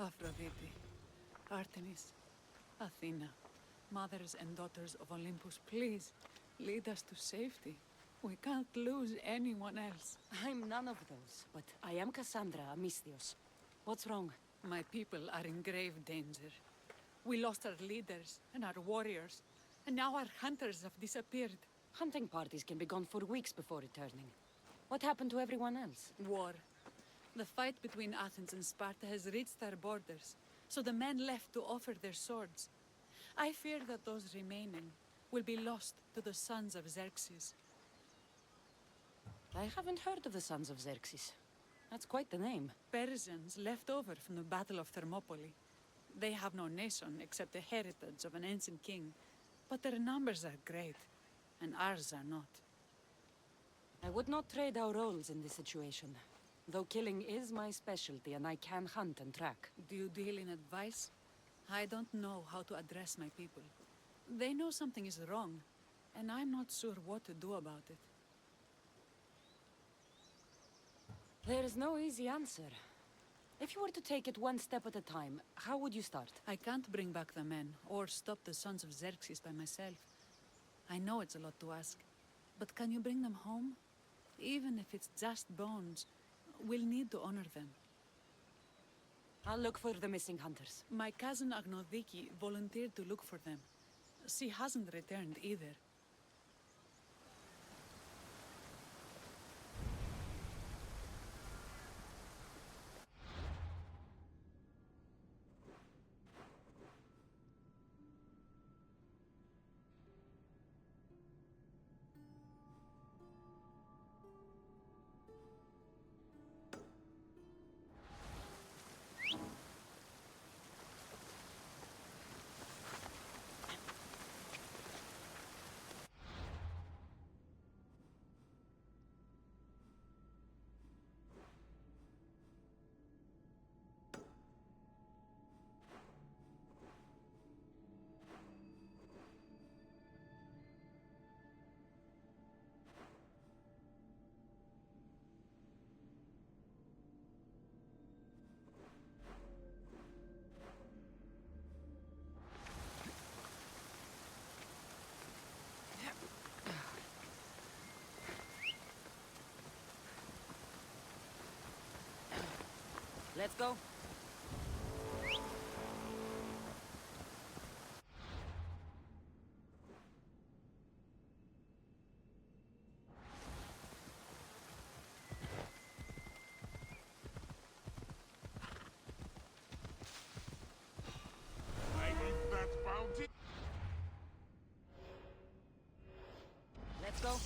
Aphrodite, Artemis, Athena, mothers and daughters of Olympus, please, lead us to safety. We can't lose anyone else. I'm none of those, but I am Cassandra Amistios. What's wrong? My people are in grave danger. We lost our leaders and our warriors, and now our hunters have disappeared. Hunting parties can be gone for weeks before returning. What happened to everyone else? War. The fight between Athens and Sparta has reached our borders, so the men left to offer their swords. I fear that those remaining will be lost to the sons of Xerxes. I haven't heard of the sons of Xerxes. That's quite the name. Persians left over from the Battle of Thermopylae. They have no nation except the heritage of an ancient king, but their numbers are great, and ours are not. I would not trade our roles in this situation, though killing is my specialty and I can hunt and track. Do you deal in advice? I don't know how to address my people. They know something is wrong, and I'm not sure what to do about it. There is no easy answer. If you were to take it one step at a time, how would you start? I can't bring back the men, or stop the sons of Xerxes by myself. I know it's a lot to ask, but can you bring them home? Even if it's just bones, we'll need to honor them. I'll look for the missing hunters. My cousin Agnodiki volunteered to look for them. She hasn't returned either. Let's go. I need that bounty. Let's go.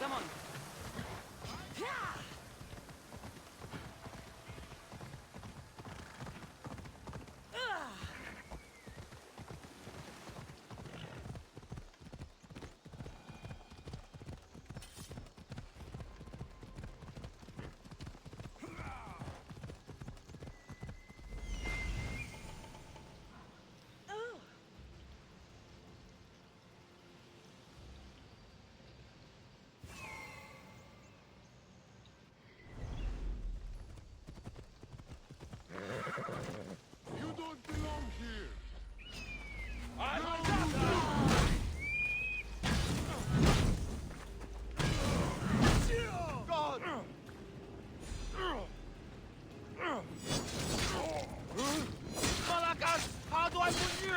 Come on. You don't belong here. I'm No! God! Malakas! How do I put you?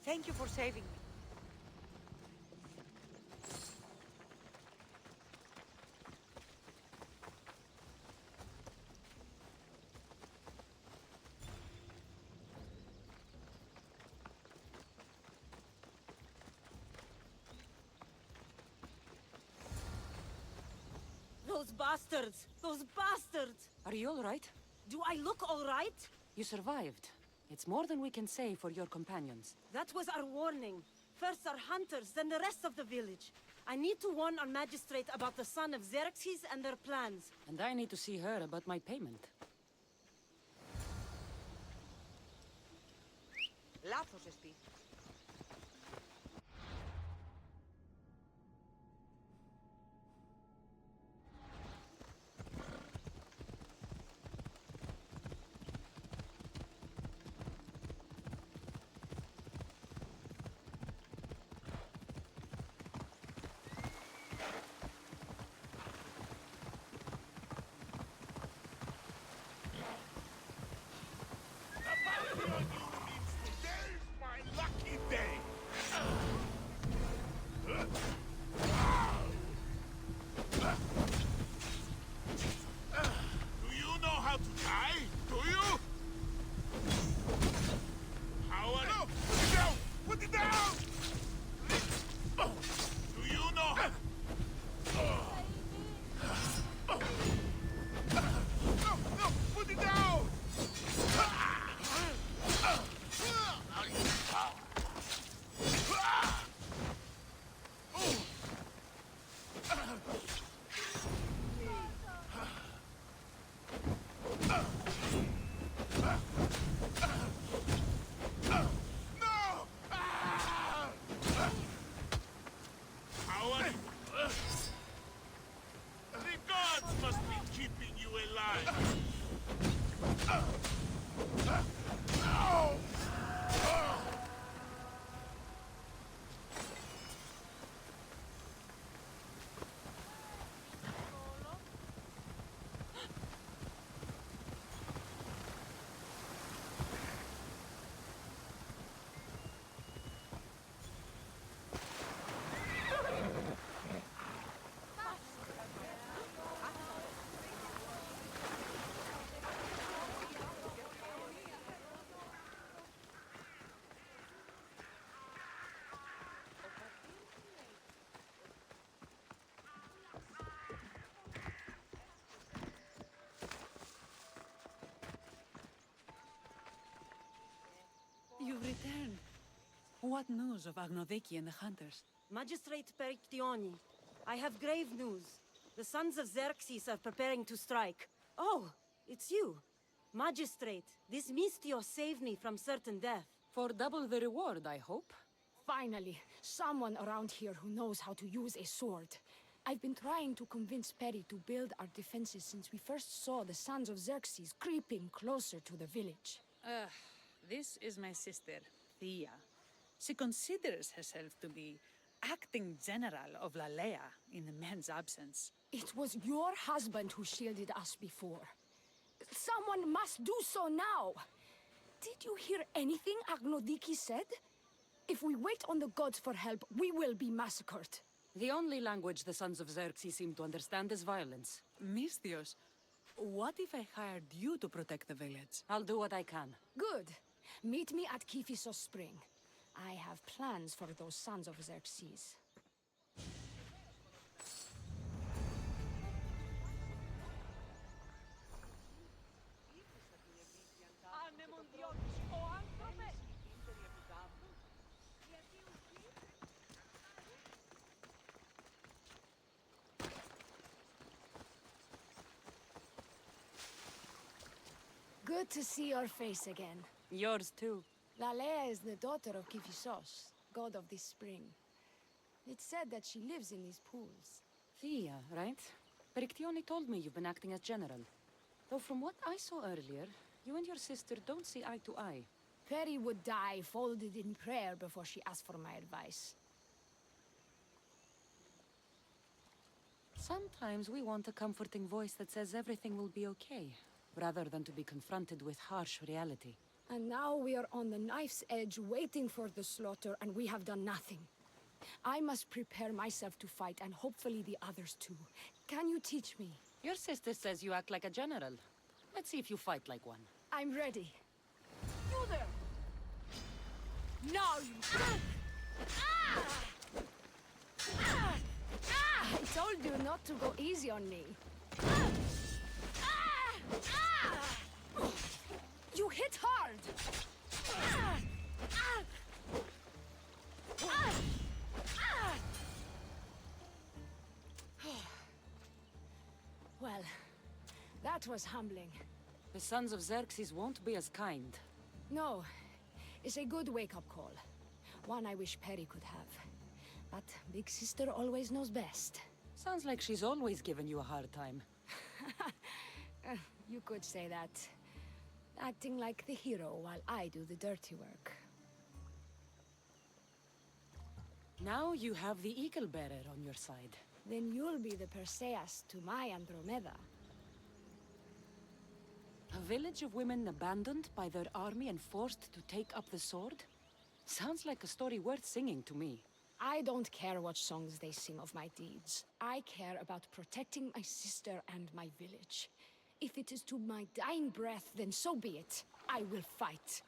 Thank you for saving me. Those bastards! Those bastards! Are you all right? Do I look all right? You survived. It's more than we can say for your companions. That was our warning. First our hunters, then the rest of the village. I need to warn our magistrate about the son of Xerxes and their plans. And I need to see her about my payment. Λάθος εστί. The bounty on you means today's my lucky day. Do you know how to tie? Do you? How are you? Put it down! Put it down! Do you know how? No! Put it down! No! How are you? The gods must be keeping you alive. You've returned. What news of Agnodeki and the hunters? Magistrate Perictioni, I have grave news. The sons of Xerxes are preparing to strike. Oh, it's you. Magistrate, this Mistio saved me from certain death. For double the reward, I hope. Finally, someone around here who knows how to use a sword. I've been trying to convince Perry to build our defenses since we first saw the sons of Xerxes creeping closer to the village. This is my sister, Thea. She considers herself to be acting general of Lalea in the men's absence. It was your husband who shielded us before. Someone must do so now! Did you hear anything Agnodiki said? If we wait on the gods for help, we will be massacred. The only language the sons of Xerxes seem to understand is violence. Misthios, what if I hired you to protect the village? I'll do what I can. Good. Meet me at Kiphisos Spring. I have plans for those sons of Xerxes. Good to see your face again. Yours too. Lalea is the daughter of Kiphisos, god of this spring. It's said that she lives in these pools. Thea, right? Perictioni told me you've been acting as general. Though from what I saw earlier, you and your sister don't see eye to eye. Peri would die folded in prayer before she asked for my advice. Sometimes we want a comforting voice that says everything will be okay, rather than to be confronted with harsh reality. And now we are on the knife's edge waiting for the slaughter, and we have done nothing. I must prepare myself to fight, and hopefully the others too. Can you teach me? Your sister says you act like a general. Let's see if you fight like one. I'm ready. You there! No, you... I told you not to go easy on me. You hit hard! Well, that was humbling. The Sons of Xerxes won't be as kind. No, it's a good wake-up call. One I wish Perry could have. But Big Sister always knows best. Sounds like she's always given you a hard time. You could say that. Acting like the hero while I do the dirty work. Now you have the Eagle Bearer on your side. Then you'll be the Perseus to my Andromeda. A village of women abandoned by their army and forced to take up the sword? Sounds like a story worth singing to me. I don't care what songs they sing of my deeds. I care about protecting my sister and my village. If it is to my dying breath, then so be it. I will fight.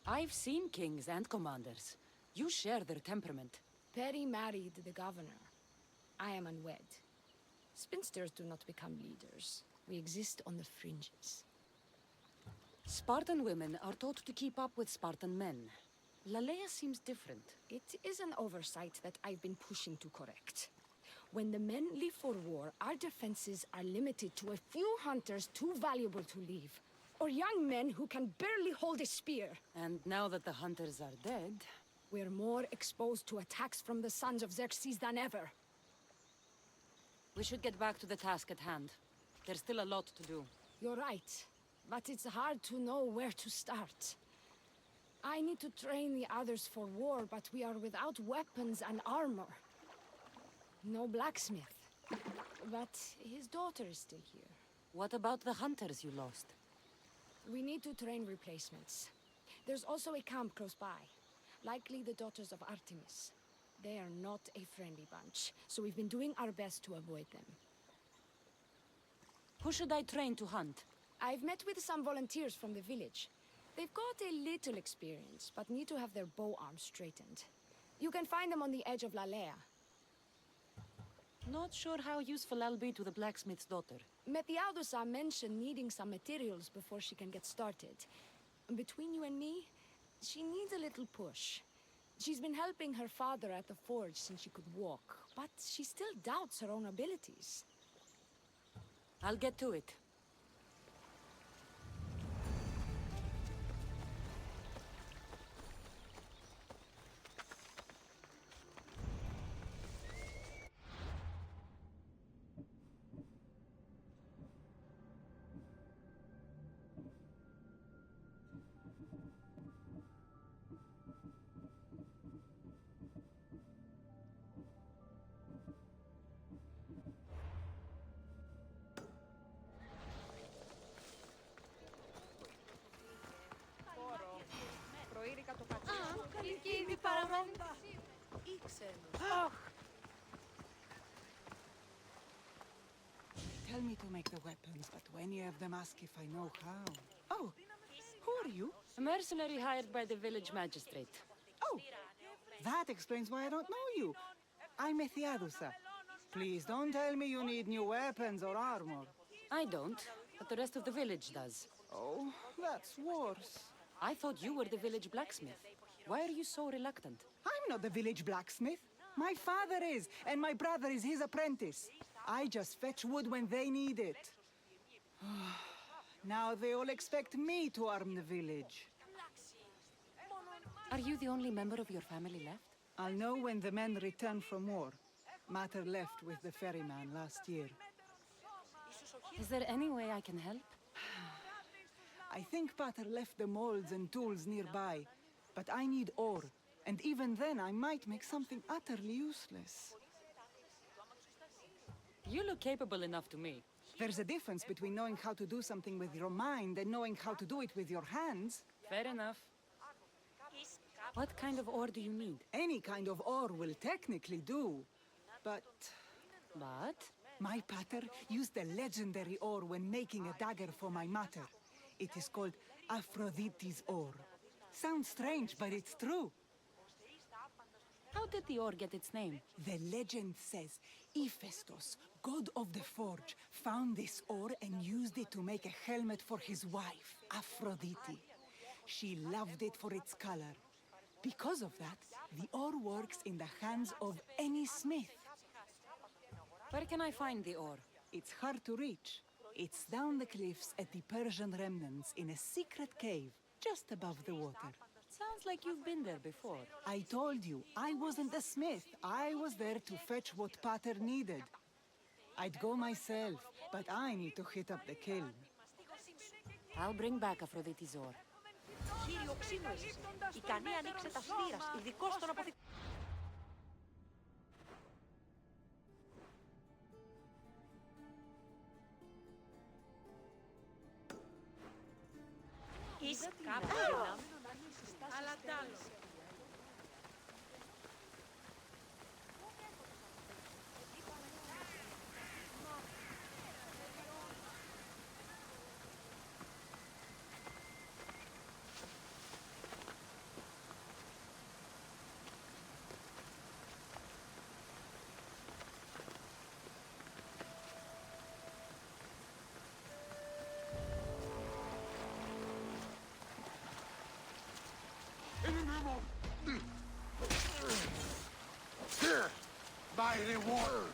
I've seen kings and commanders. You share their temperament. Perry married the governor. I am unwed. Spinsters do not become leaders. We exist on the fringes. Spartan women are taught to keep up with Spartan men. Lalea seems different. It is an oversight that I've been pushing to correct. When the men leave for war, our defenses are limited to a few hunters too valuable to leave, or young men who can barely hold a spear. And now that the hunters are dead... We're more exposed to attacks from the Sons of Xerxes than ever. We should get back to the task at hand. There's still a lot to do. You're right, but it's hard to know where to start. I need to train the others for war, but we are without weapons and armor. No blacksmith. But his daughter is still here. What about the hunters you lost? We need to train replacements. There's also a camp close by. Likely the daughters of Artemis. They are not a friendly bunch, so we've been doing our best to avoid them. Who should I train to hunt? I've met with some volunteers from the village. They've got a little experience, but need to have their bow arms straightened. You can find them on the edge of Lalea. Not sure how useful I'll be to the blacksmith's daughter. Methiadusa mentioned needing some materials before she can get started. Between you and me, she needs a little push. She's been helping her father at the forge since she could walk, but she still doubts her own abilities. I'll get to it. Tell me to make the weapons, but when you have them, ask if I know how. Oh, who are you? A mercenary hired by the village magistrate. Oh, that explains why I don't know you. I'm Methiadusa. Please don't tell me you need new weapons or armor. I don't, but the rest of the village does. Oh, that's worse. I thought you were the village blacksmith. Why are you so reluctant? I'm not the village blacksmith. My father is, and my brother is his apprentice. I just fetch wood when they need it. Now they all expect me to arm the village. Are you the only member of your family left? I'll know when the men return from war. Mater left with the ferryman last year. Is there any way I can help? I think Pater left the molds and tools nearby, but I need ore, and even then I might make something utterly useless. You look capable enough to me. There's a difference between knowing how to do something with your mind and knowing how to do it with your hands. Fair enough. What kind of ore do you need? Any kind of ore will technically do, but... But? My pater used a legendary ore when making a dagger for my mater. It is called Aphrodite's ore. Sounds strange, but it's true. How did the ore get its name? The legend says Hephaestus, god of the forge, found this ore and used it to make a helmet for his wife, Aphrodite. She loved it for its color. Because of that, the ore works in the hands of any smith. Where can I find the ore? It's hard to reach. It's down the cliffs at the Persian remnants in a secret cave, just above the water. Sounds like you've been there before. I told you, I wasn't a smith. I was there to fetch what Pater needed. I'd go myself, but I need to hit up the kiln. I'll bring back Aphrodite's ore. Κύριο ξύνοεσης. Ικανή ανοίξε τα σφύρας, ειδικός των αποθηκών. Εις κάπου αλλά τ' άλλο. Here, my reward.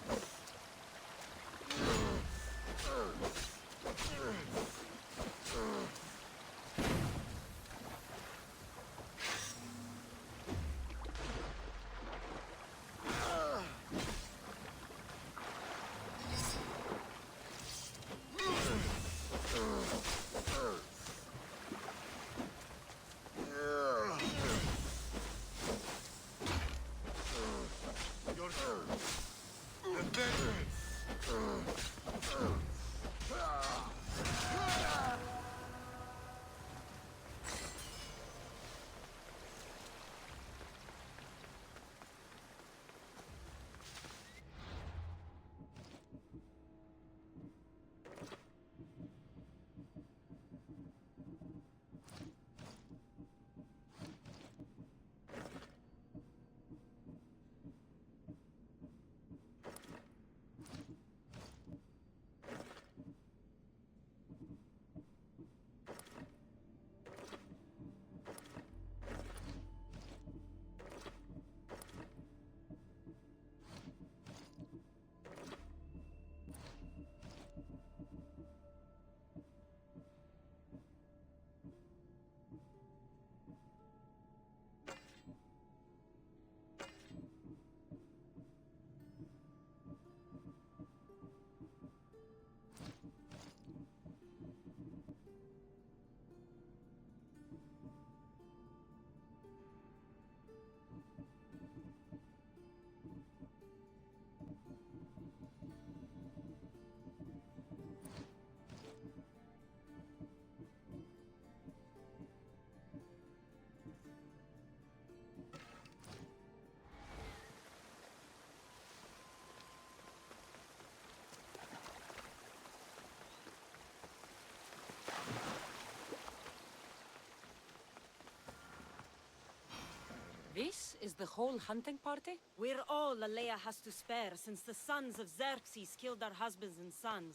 This is the whole hunting party? We're all Aleia has to spare since the sons of Xerxes killed our husbands and sons.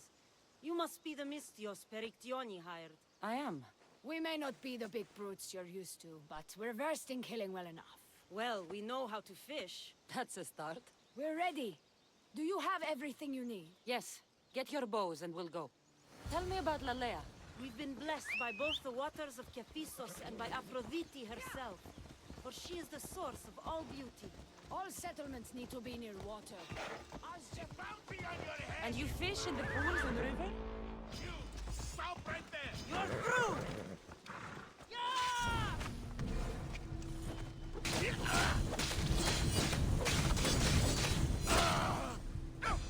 You must be the Mystios Perictioni hired. I am. We may not be the big brutes you're used to, but we're versed in killing well enough. Well, we know how to fish. That's a start. We're ready. Do you have everything you need? Yes. Get your bows and we'll go. Tell me about Lalea. We've been blessed by both the waters of Kephissos and by Aphrodite herself. For she is the source of all beauty. All settlements need to be near water. Bounty on your head! And you fish in the pools and river? You! Stop right there! You're through! No!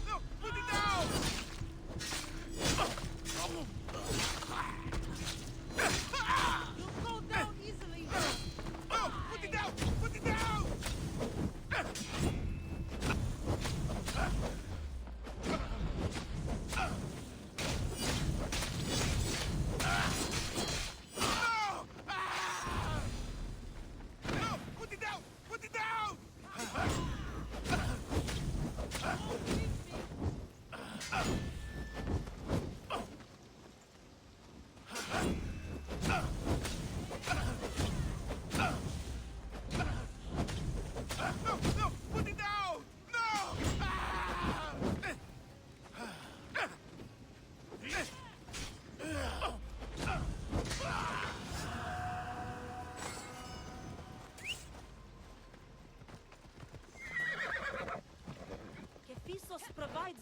No! Put it down! You'll go down easily. No! Put it down! Put it down!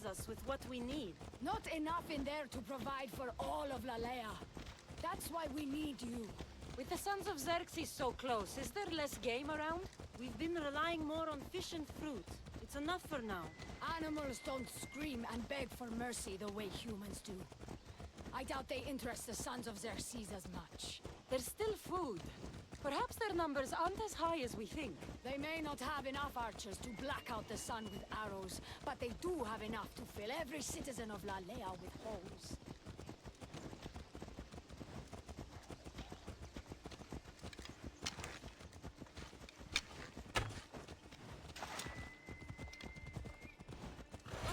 us with what we need. Not enough in there to provide for all of Lalea. That's why we need you. With the Sons of Xerxes so close, is there less game around? We've been relying more on fish and fruit. It's enough for now. Animals don't scream and beg for mercy the way humans do. I doubt they interest the Sons of Xerxes as much. There's still food. Perhaps their numbers aren't as high as we think. They may not have enough archers to black out the sun with arrows, but they do have enough to fill every citizen of Lalea with holes.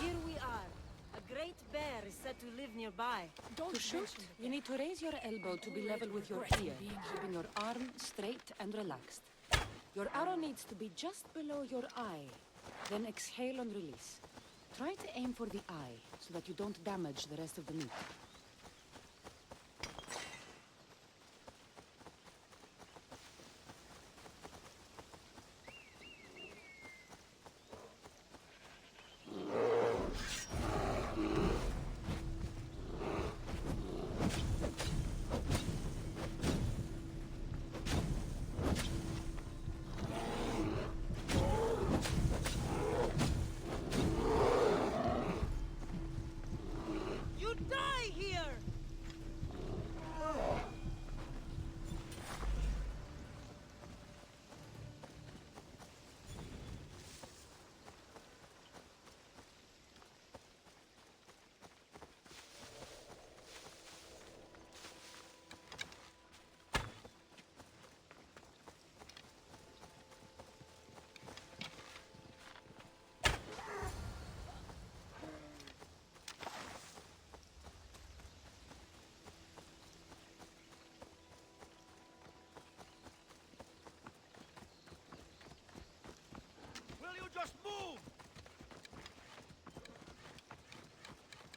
Here we are. A great bear is said to live nearby. Don't To shoot, mention you need to raise your elbow to be level with your ear, keeping your arm straight and relaxed. Your arrow needs to be just below your eye. Then exhale and release. Try to aim for the eye, so that you don't damage the rest of the meat. You die here! Will you just move?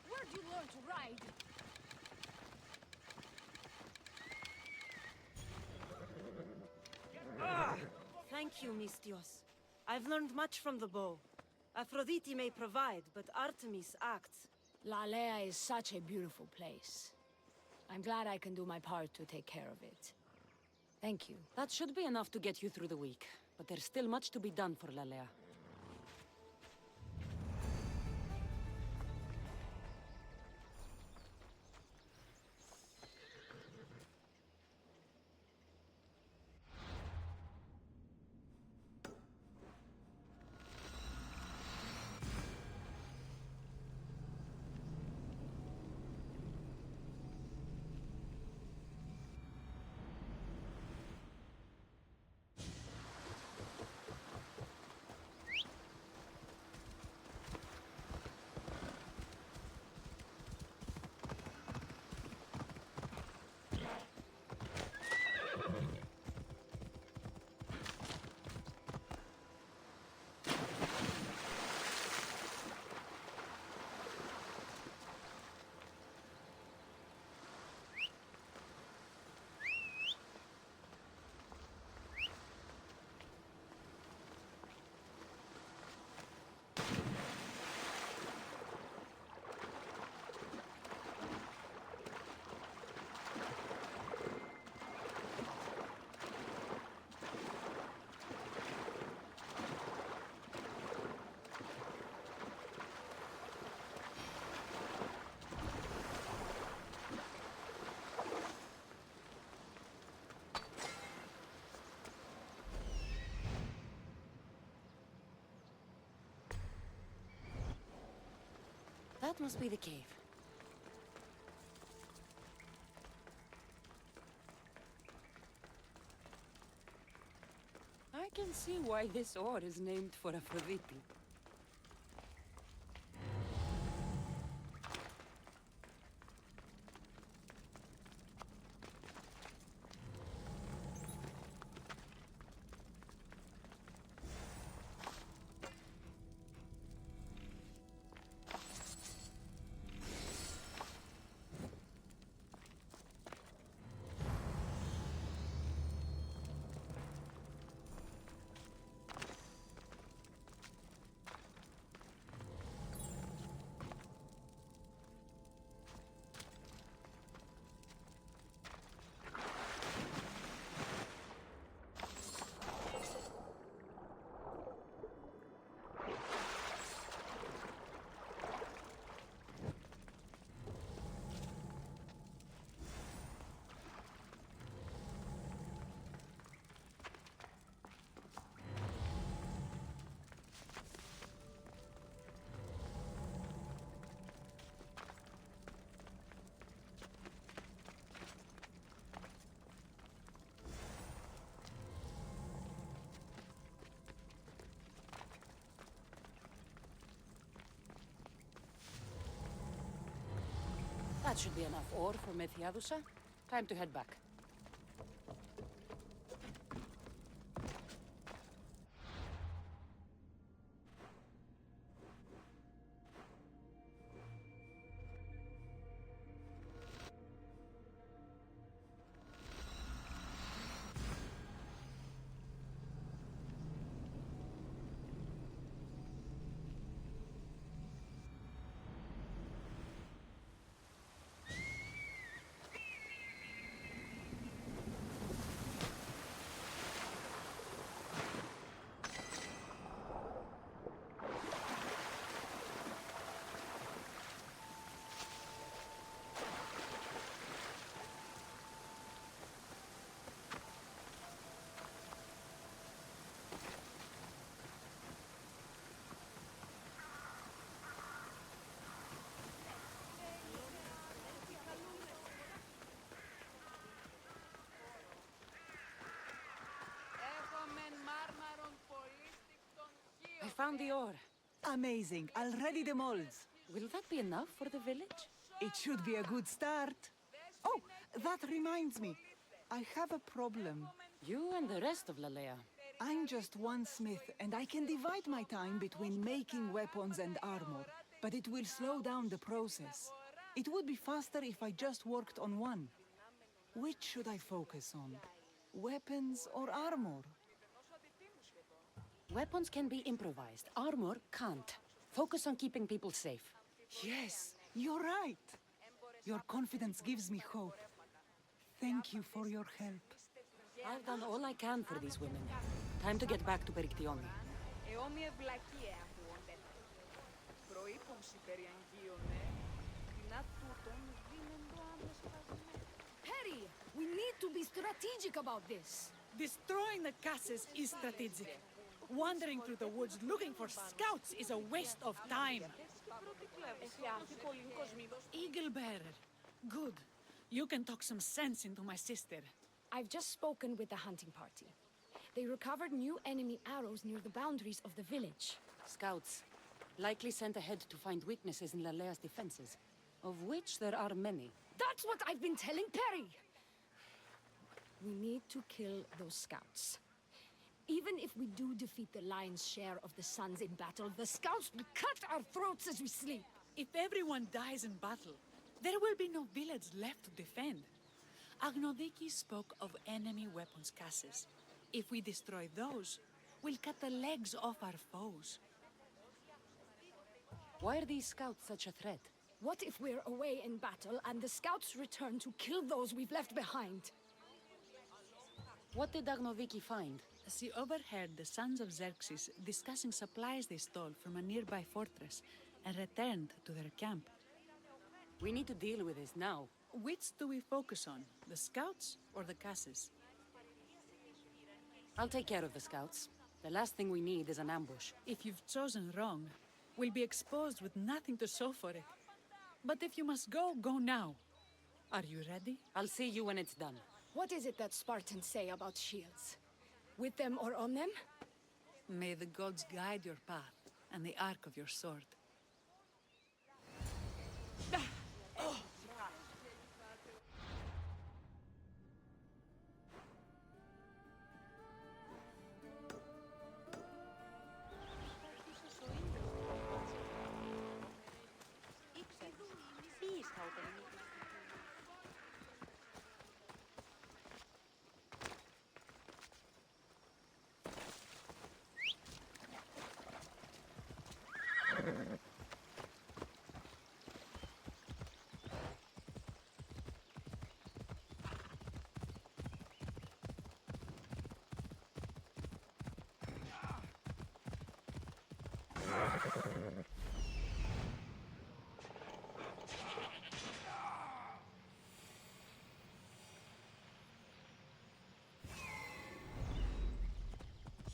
Where'd you learn to ride? Thank you, Mistios. I've learned much from the bow. Aphrodite may provide, but Artemis acts. Lalea is such a beautiful place. I'm glad I can do my part to take care of it. Thank you. That should be enough to get you through the week, but there's still much to be done for Lalea. That must be the cave. I can see why this ore is named for Aphrodite. That should be enough ore for Methiadusa. Time to head back. I found the ore. Amazing. I'll ready the molds. Will that be enough for the village? It should be a good start. Oh, that reminds me. I have a problem. You and the rest of Lalea. I'm just one smith, and I can divide my time between making weapons and armor, but it will slow down the process. It would be faster if I just worked on one. Which should I focus on? Weapons or armor? Weapons can be improvised. Armor can't. Focus on keeping people safe. Yes, you're right. Your confidence gives me hope. Thank you for your help. I've done all I can for these women. Time to get back to Perictione. Perry, we need to be strategic about this. Destroying the castles is strategic. Wandering through the woods looking for scouts is a waste of time. Eagle bearer. Good. You can talk some sense into my sister. I've just spoken with the hunting party. They recovered new enemy arrows near the boundaries of the village. Scouts. Likely sent ahead to find weaknesses in Lalea's defenses, of which there are many. That's what I've been telling Perry! We need to kill those scouts. Even if we do defeat the lion's share of the Suns in battle, the scouts will cut our throats as we sleep. If everyone dies in battle, there will be no village left to defend. Agnodiki spoke of enemy weapons cases. If we destroy those, we'll cut the legs off our foes. Why are these scouts such a threat? What if we're away in battle and the scouts return to kill those we've left behind? What did Agnodiki find? She overheard the sons of Xerxes discussing supplies they stole from a nearby fortress and returned to their camp. We need to deal with this now. Which do we focus on, the scouts or the casses? I'll take care of the scouts. The last thing we need is an ambush. If you've chosen wrong, we'll be exposed with nothing to show for it. But if you must go, go now. Are you ready? I'll see you when it's done. What is it that Spartans say about shields? With them or on them? May the gods guide your path and the arc of your sword.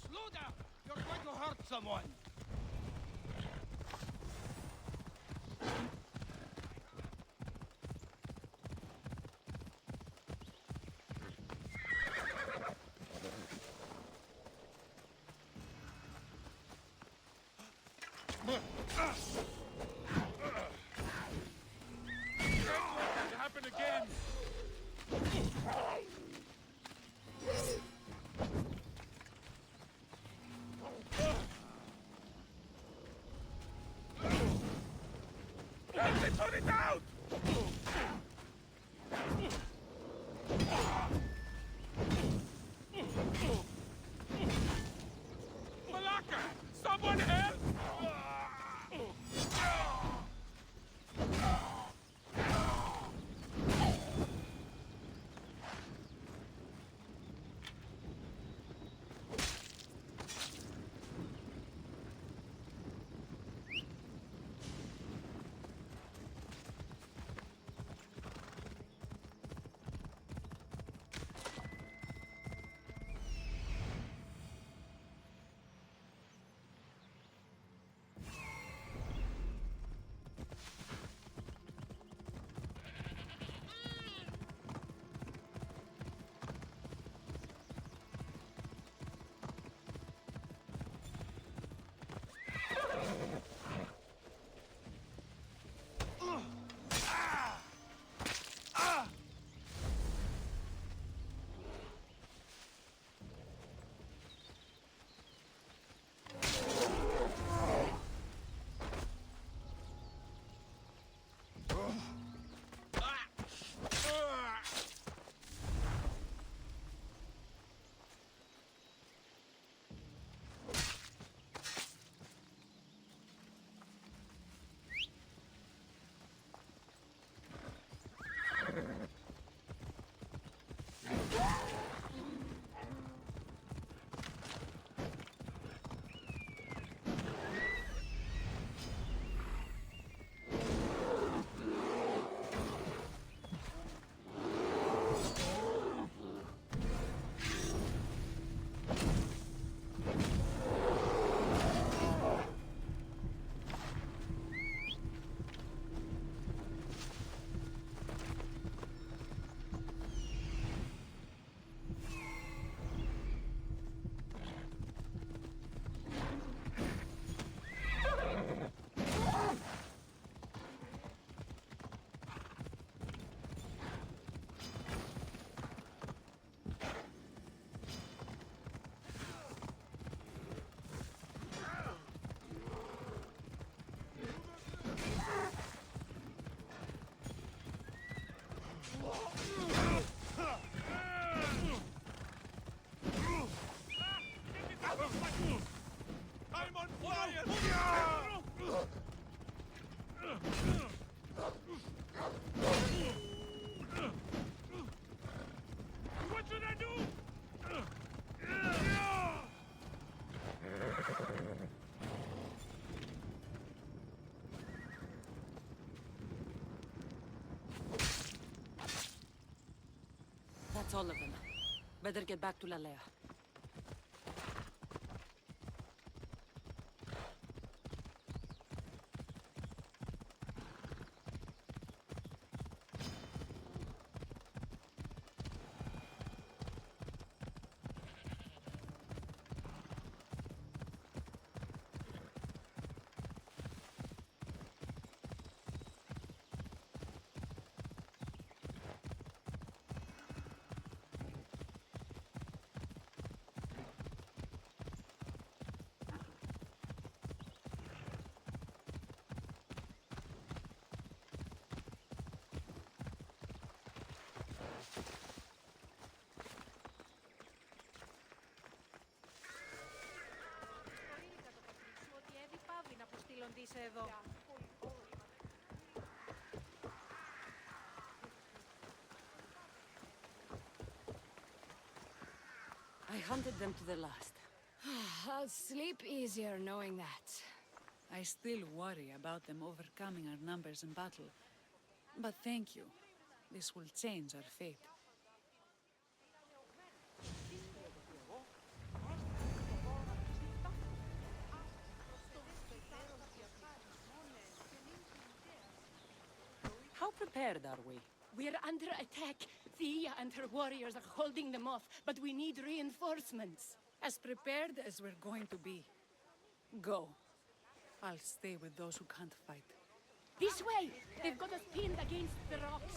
Slow down! You're going to hurt someone! Get with I'm on fire! What should I do? That's all of them. Better get back to Lalea. Ότι Εύη πάβει να αποστείλονται είσαι εδώ. I hunted them to the last. I'll sleep easier knowing that. I still worry about them overcoming our numbers in battle. But thank you. This will change our fate. How prepared are we? We're under attack. Thea and her warriors are holding them off, but we need reinforcements. As prepared as we're going to be. Go. I'll stay with those who can't fight. This way! They've got us pinned against the rocks.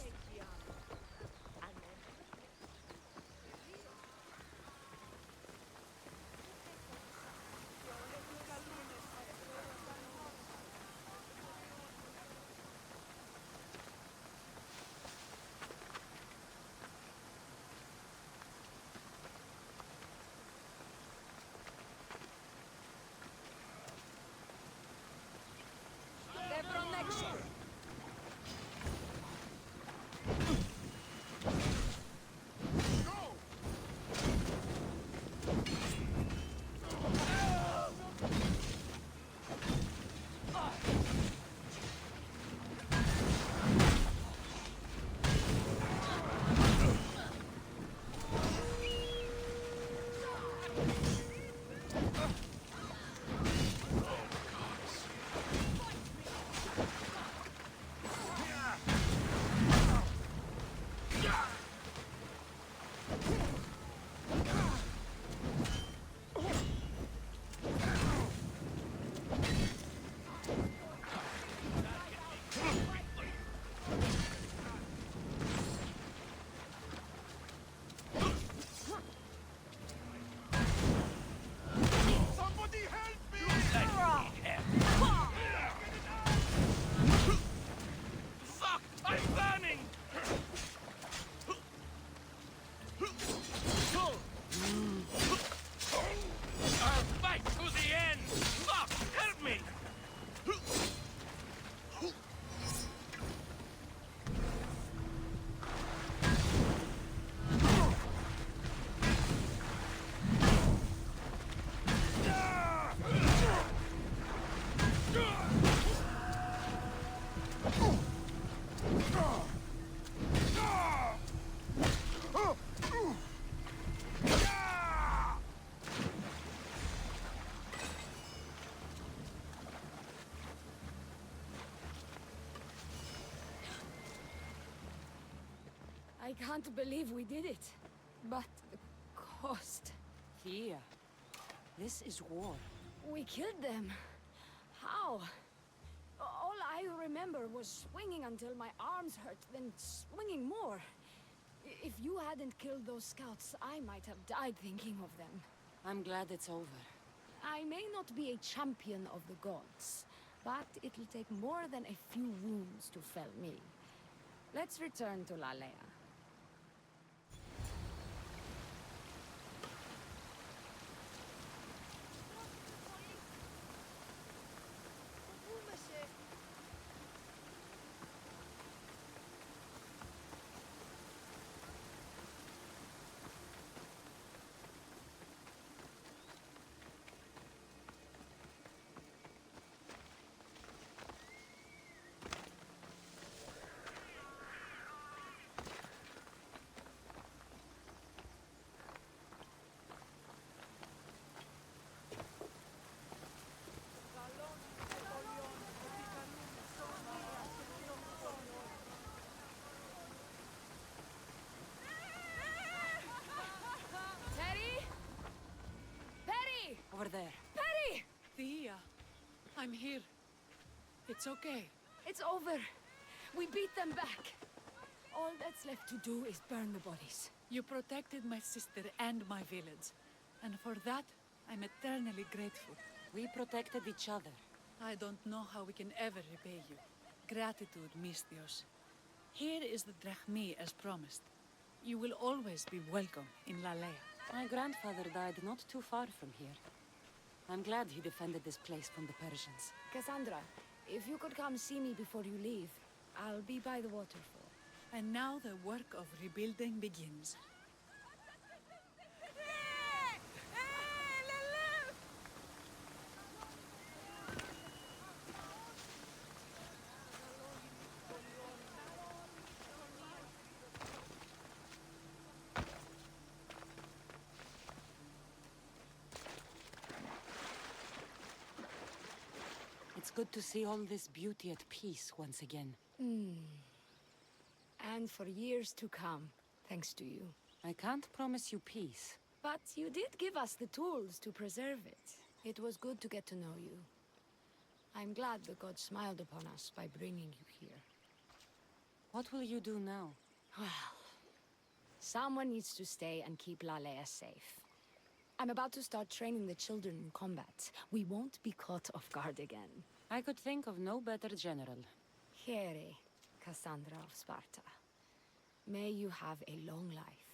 I can't believe we did it. But the cost. Thea, this is war. We killed them. How? All I remember was swinging until my arms hurt, then swinging more. If you hadn't killed those scouts, I might have died thinking of them. I'm glad it's over. I may not be a champion of the gods, but it'll take more than a few wounds to fell me. Let's return to Lalea. Over there. Perry! Thea, I'm here. It's okay. It's over. We beat them back. All that's left to do is burn the bodies. You protected my sister and my village. And for that, I'm eternally grateful. We protected each other. I don't know how we can ever repay you. Gratitude, Misthios. Here is the drachmi as promised. You will always be welcome in Lalea. My grandfather died not too far from here. I'm glad he defended this place from the Persians. Cassandra, if you could come see me before you leave, I'll be by the waterfall. And now the work of rebuilding begins. It's good to see all this beauty at peace once again. And for years to come, thanks to you. I can't promise you peace. But you did give us the tools to preserve it. It was good to get to know you. I'm glad the gods smiled upon us by bringing you here. What will you do now? Well, someone needs to stay and keep Lalea safe. I'm about to start training the children in combat. We won't be caught off guard again. I could think of no better general. Here, Cassandra of Sparta. May you have a long life.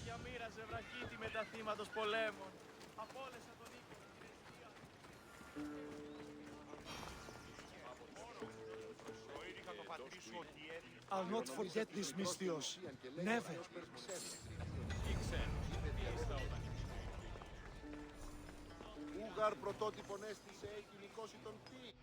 Ποια μοίραζε βραχίτη με τα θύματος πολέμων. Απόλεσα τον οίκο. I'll not forget this, Misthios. Never. Ούγαρ πρωτότυπον έστησε κοινικώσει τον τι.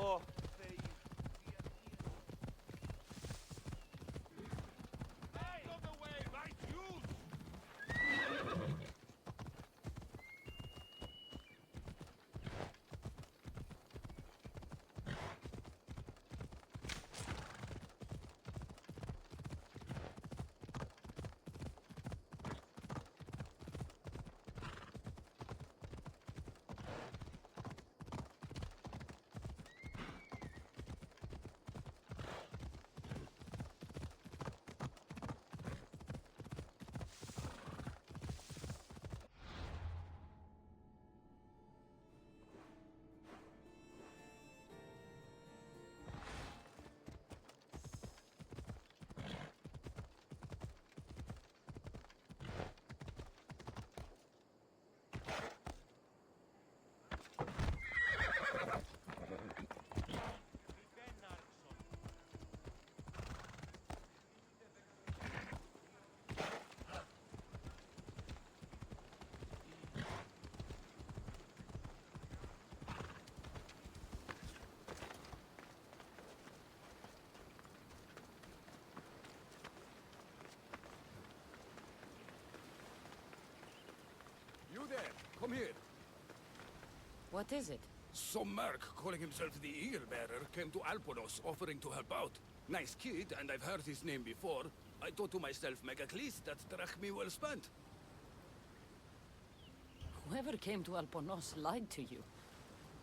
Ω, Θεοί. You there, come here. What is it? Some merc calling himself the Eagle Bearer came to Alponos offering to help out. Nice kid, and I've heard his name before. I thought to myself, Megacles, that's drachmi well spent. Whoever came to Alponos lied to you.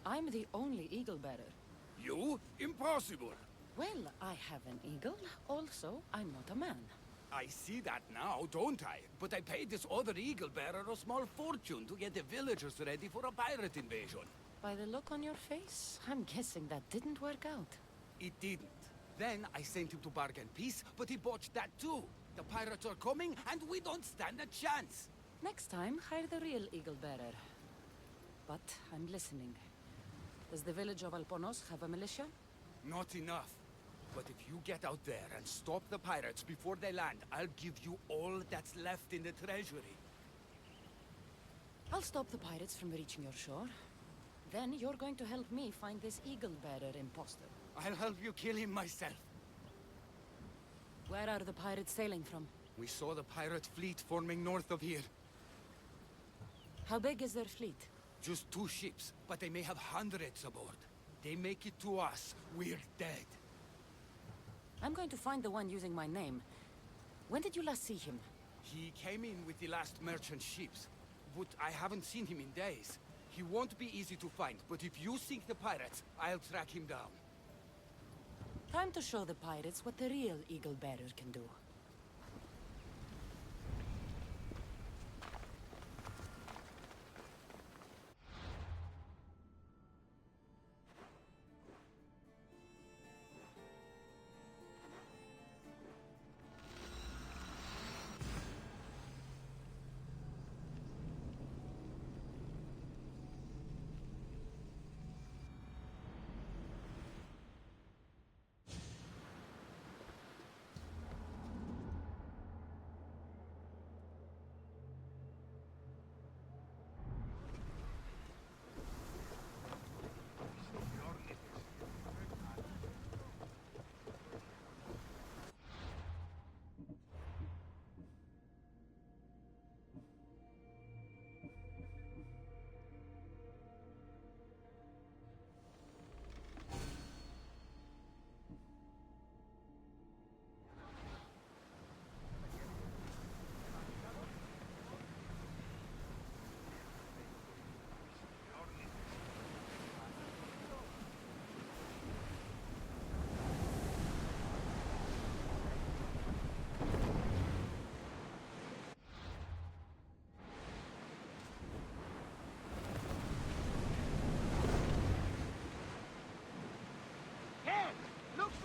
I'm the only eagle bearer. You? Impossible. Well, I have an eagle. Also, I'm not a man. I see that now, don't I? But I paid this other Eagle Bearer a small fortune to get the villagers ready for a pirate invasion. By the look on your face, I'm guessing that didn't work out. It didn't. Then I sent him to bargain peace, but he botched that too. The pirates are coming, and we don't stand a chance. Next time, hire the real eagle bearer. But I'm listening. Does the village of Alponos have a militia? Not enough. But if you get out there and stop the pirates before they land, I'll give you all that's left in the treasury. I'll stop the pirates from reaching your shore. Then you're going to help me find this eagle bearer imposter. I'll help you kill him myself. Where are the pirates sailing from? We saw the pirate fleet forming north of here. How big is their fleet? Just 2 ships, but they may have hundreds aboard. They make it to us, we're dead. I'm going to find the one using my name. When did you last see him? He came in with the last merchant ships, but I haven't seen him in days. He won't be easy to find, but if you sink the pirates, I'll track him down. Time to show the pirates what the real eagle bearer can do.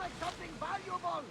like something valuable!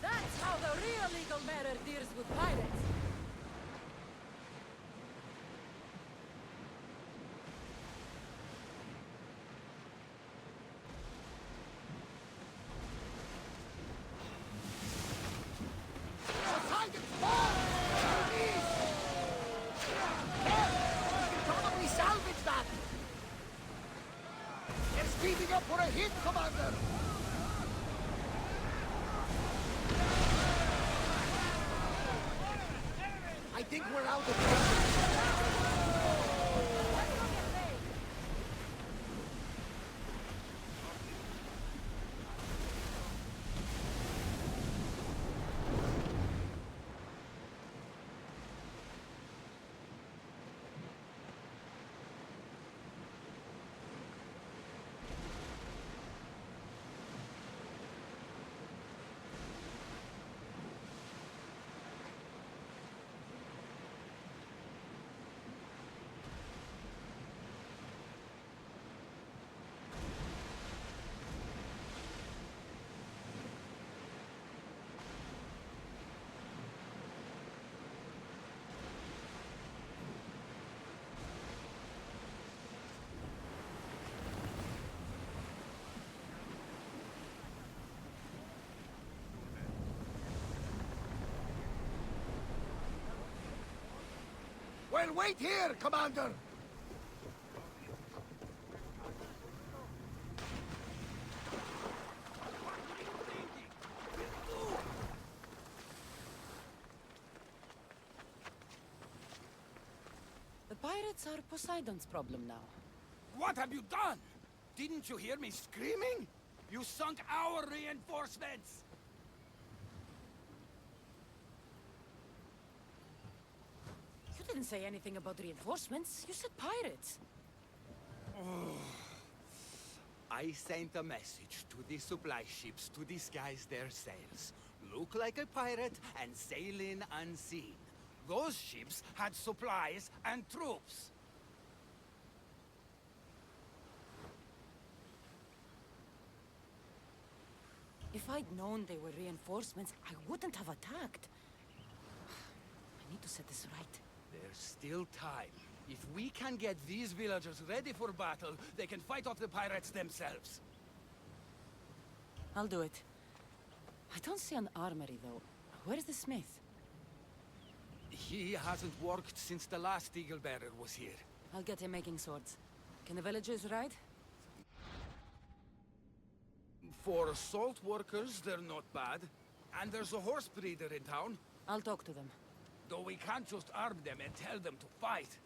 That's how the real legal bearer deals with pirates! Poseidon's ball! Please! There! We can probably salvage that! They're speeding up for a hit, Commander! I think we're out of time. Well, wait here, Commander! The pirates are Poseidon's problem now. What have you done? Didn't you hear me screaming? You sunk our reinforcements! You didn't say anything about reinforcements. You said pirates. I sent a message to the supply ships to disguise their sails. Look like a pirate and sail in unseen. Those ships had supplies and troops. If I'd known they were reinforcements, I wouldn't have attacked. I need to set this right. There's still time. If we can get these villagers ready for battle, they can fight off the pirates themselves. I'll do it. I don't see an armory, though. Where's the smith? He hasn't worked since the last Eagle Bearer was here. I'll get him making swords. Can the villagers ride? For salt workers, they're not bad. And there's a horse breeder in town. I'll talk to them. Though we can't just arm them and tell them to fight.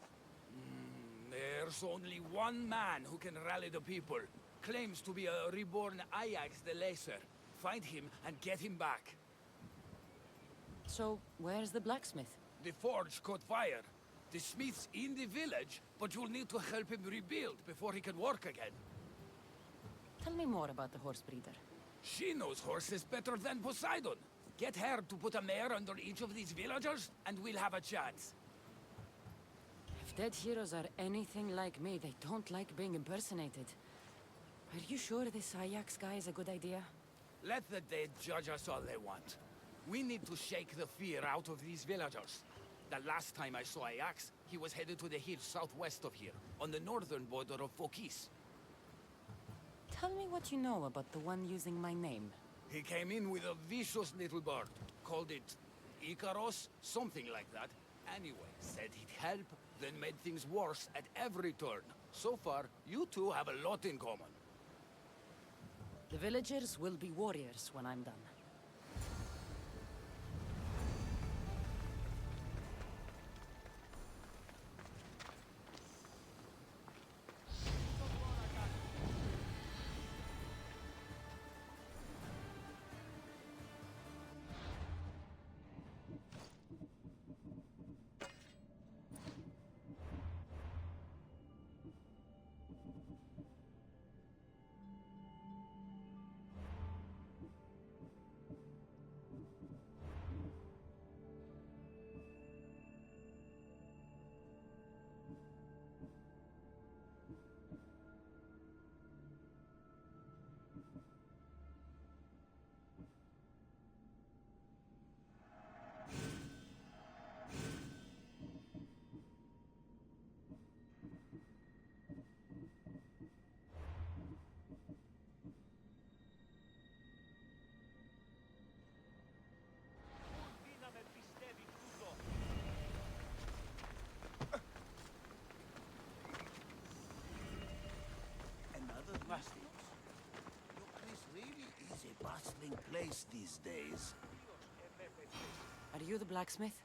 There's only one man who can rally the people. Claims to be a reborn Ajax the Lesser. Find him and get him back. So, where's the blacksmith? The forge caught fire. The smith's in the village, but you'll need to help him rebuild before he can work again. Tell me more about the horse breeder. She knows horses better than Poseidon. Get her to put a mare under each of these villagers, and we'll have a chance. If dead heroes are anything like me, they don't like being impersonated. Are you sure this Ajax guy is a good idea? Let the dead judge us all they want. We need to shake the fear out of these villagers. The last time I saw Ajax, he was headed to the hills southwest of here, on the northern border of Phokis. Tell me what you know about the one using my name. He came in with a vicious little bird. Called it Icaros, something like that. Anyway, said he'd help, then made things worse at every turn. So far, you two have a lot in common. The villagers will be warriors when I'm done. place these days. Are you the blacksmith?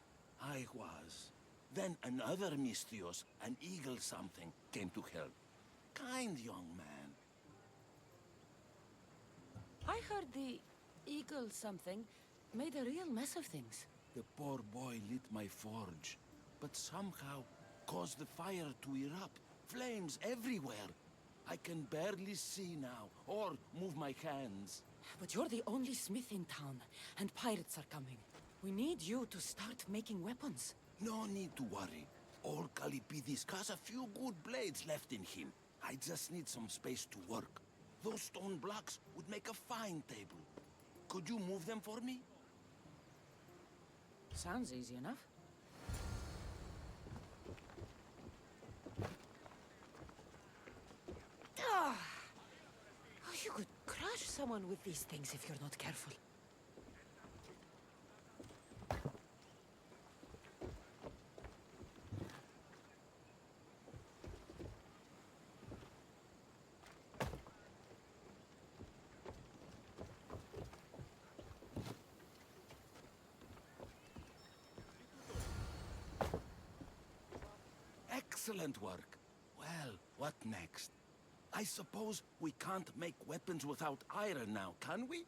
I was. Then another Misthios, an eagle something, came to help. Kind young man. I heard the eagle something made a real mess of things. The poor boy lit my forge, but somehow caused the fire to erupt. Flames everywhere. I can barely see now, or move my hands. But you're the only smith in town, and pirates are coming. We need you to start making weapons. No need to worry. Old Kalipidis has a few good blades left in him. I just need some space to work. Those stone blocks would make a fine table. Could you move them for me? Sounds easy enough. Ah! Oh, you could crush someone with these things if you're not careful. Excellent work. Well, what next? I suppose we can't make weapons without iron now, can we?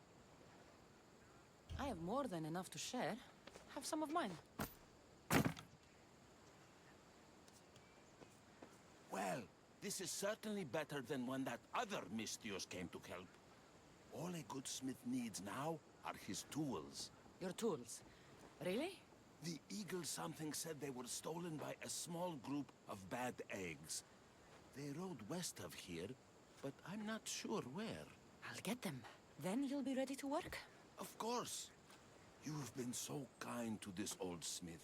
I have more than enough to share. Have some of mine. Well, this is certainly better than when that other Misthios came to help. All a good smith needs now are his tools. Your tools. Really? The eagle something said they were stolen by a small group of bad eggs. They rode west of here, but I'm not sure where. I'll get them. Then you'll be ready to work. Of course. You've been so kind to this old smith.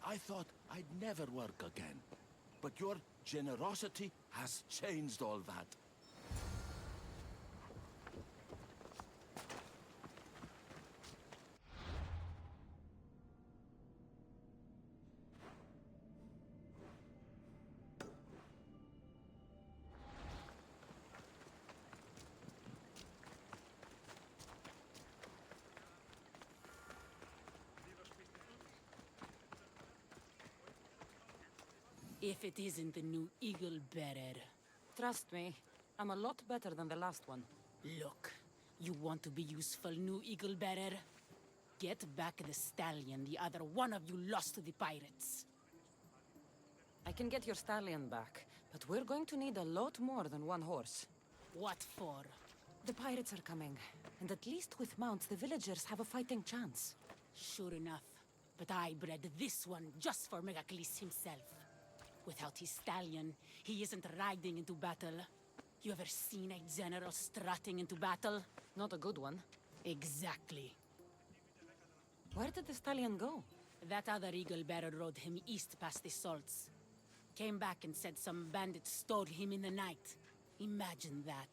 I thought I'd never work again. But your generosity has changed all that. If it isn't the new eagle bearer. Trust me, I'm a lot better than the last one. Look, you want to be useful, new eagle bearer? Get back the stallion the other one of you lost to the pirates. I can get your stallion back, but we're going to need a lot more than one horse. What for? The pirates are coming, and at least with mounts, the villagers have a fighting chance. Sure enough, but I bred this one just for Megacles himself. Without his stallion, he isn't riding into battle. You ever seen a general strutting into battle? Not a good one. Exactly. Where did the stallion go? That other eagle bearer rode him east past the salts. Came back and said some bandits stole him in the night. Imagine that.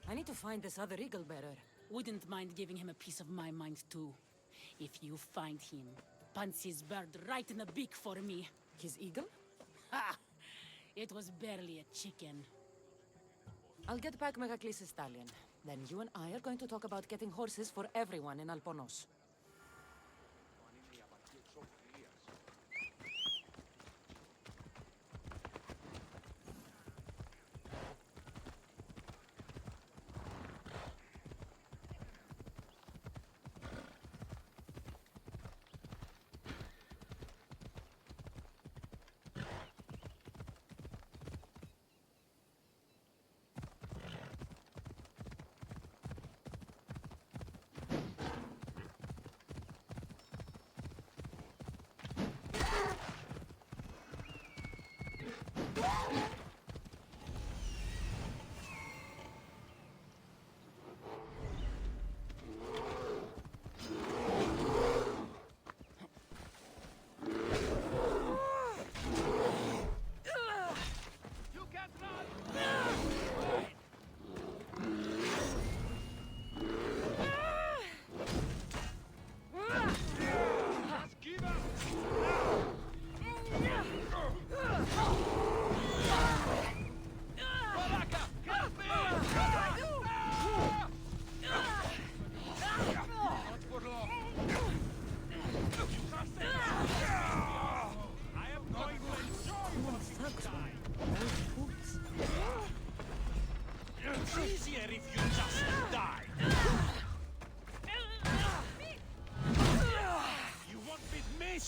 I need to find this other eagle bearer. Wouldn't mind giving him a piece of my mind too. If you find him, punch his bird right in the beak for me. His eagle? Ha! It was barely a chicken. I'll get back Megacles' stallion. Then you and I are going to talk about getting horses for everyone in Alponos.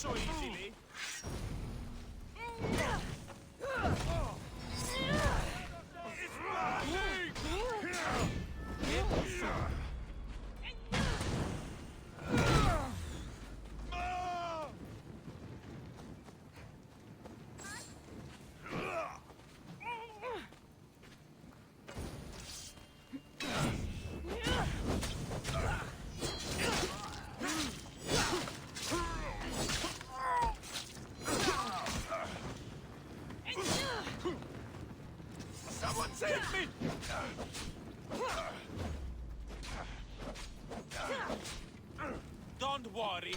so easily. Someone save me! Don't worry.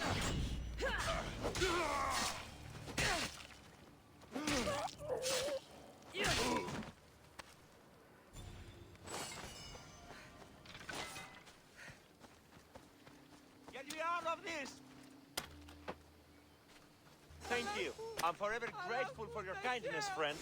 Get me out of this! Thank you. I'm forever grateful for your kindness, friend.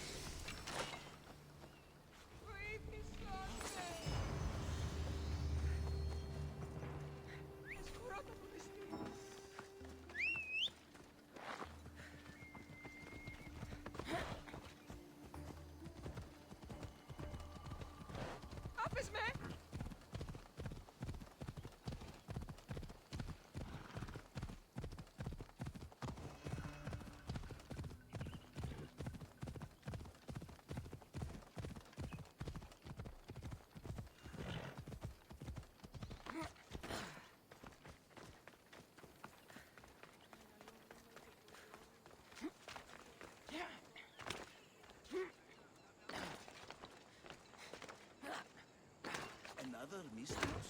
Another Mystios?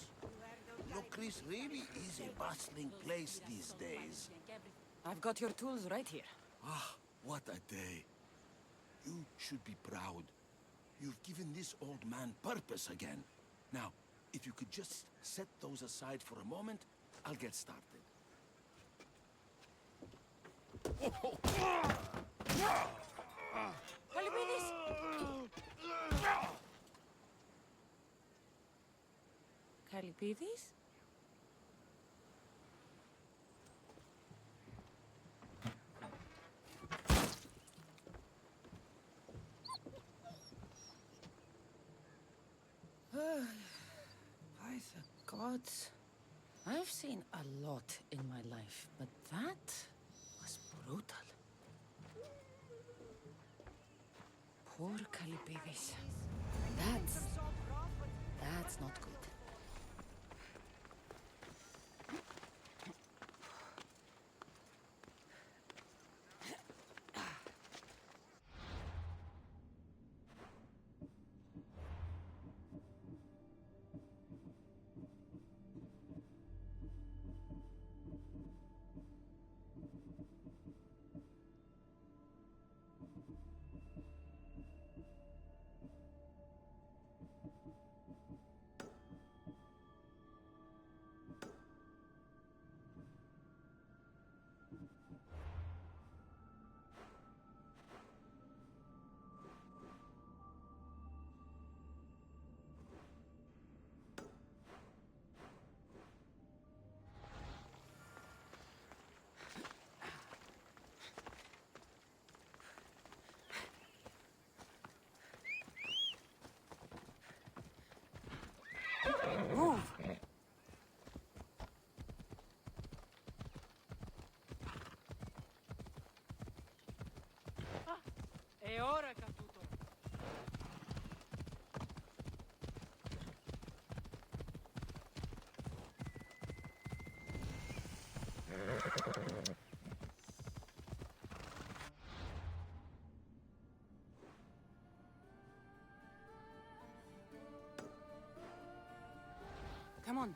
Locris really is a bustling place these days. I've got your tools right here. Ah, what a day. You should be proud. You've given this old man purpose again. Now, if you could just set those aside for a moment, I'll get started. Kalipidis? By the gods. I've seen a lot in my life, but that was brutal. Poor Kalipidis. That's not good. Move! E ora caduto. Come on.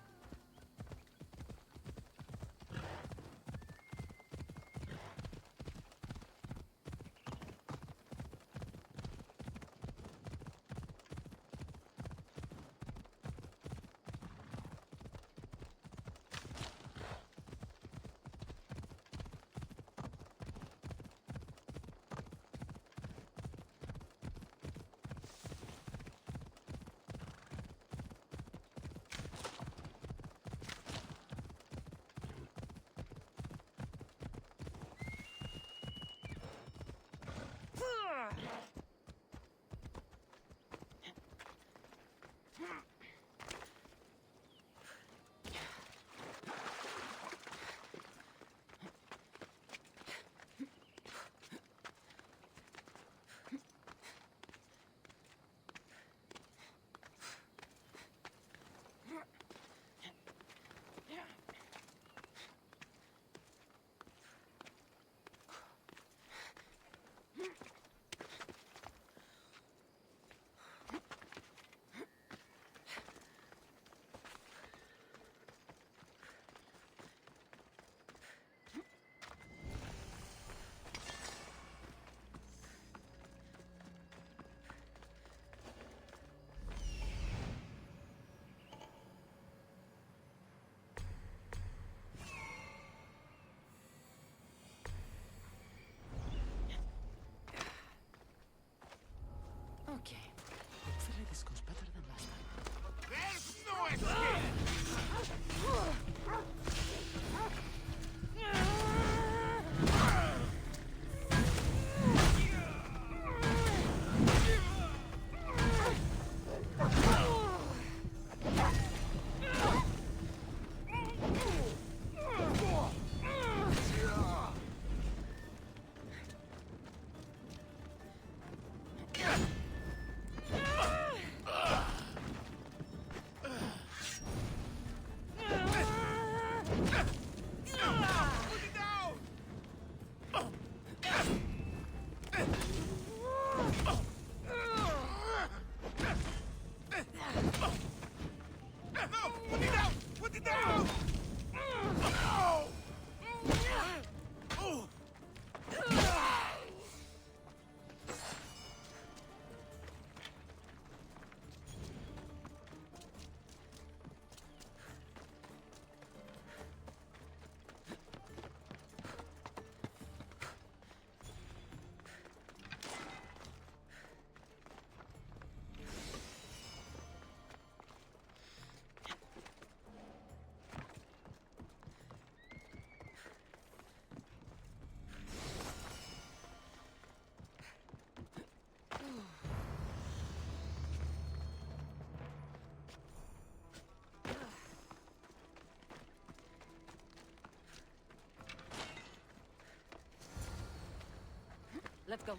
Let's go.